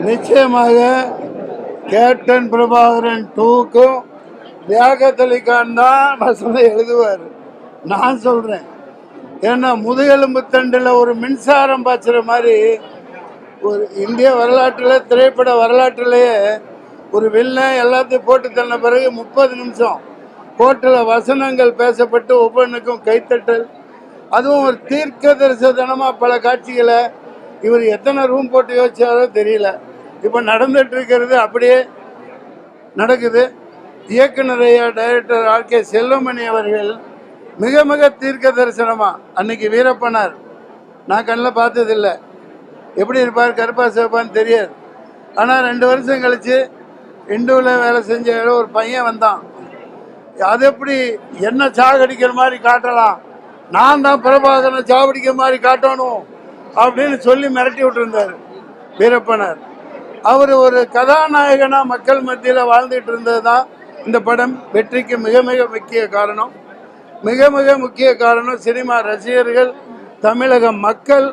நிச்சயமாக கேப்டன் பிரபாகரன் 2க்கும் லியாகத் அலி கான் தான் வசனம் எழுதுவார். நான் சொல்றேன், ஏன்னா முதுகெலும்பு தண்டில் ஒரு மின்சாரம் பாய்ச்சுற மாதிரி ஒரு இந்திய வரலாற்றில், திரைப்பட வரலாற்றிலேயே ஒரு வில்லன் எல்லாத்தையும் போட்டு தந்த பிறகு 30 நிமிஷம் கோர்ட்டில் வசனங்கள் பேசப்பட்டு ஒவ்வொன்றுக்கும் கைத்தட்டல், அதுவும் ஒரு தீர்க்க தரிசனமாக பல காட்சிகளை இவர் எத்தனை ரூம் போட்டு யோசிச்சாரோ தெரியல. இப்போ நடந்துட்டு இருக்கிறது அப்படியே நடக்குது. இயக்குனர் ஐயா டைரக்டர் ஆர்.கே. செல்வமணி அவர்கள் மிக மிக தீர்க்க தரிசனமா, அன்னைக்கு வீரப்பனார் நான் கண்ணில் பார்த்ததில்லை, எப்படி இருப்பார் கருப்பா சிவப்பான்னு தெரியாது. ஆனால் 2 வருஷம் கழிச்சு இந்துவில் வேலை செஞ்ச ஒரு பையன் வந்தான். அது எப்படி என்ன சாகடிக்கிற மாதிரி காட்டலாம், நான் தான் பிரபாகரனை சாவடிக்கிற மாதிரி காட்டணும் அப்படின்னு சொல்லி மிரட்டி விட்டுருந்தார் வீரப்பனார். அவர் ஒரு கதாநாயகனா மக்கள் மத்தியில் வாழ்ந்துட்டு இருந்தது தான் இந்த படம் வெற்றிக்கு மிக மிக முக்கிய காரணம். மிக மிக முக்கிய காரணம் சினிமா ரசிகர்கள், தமிழக மக்கள்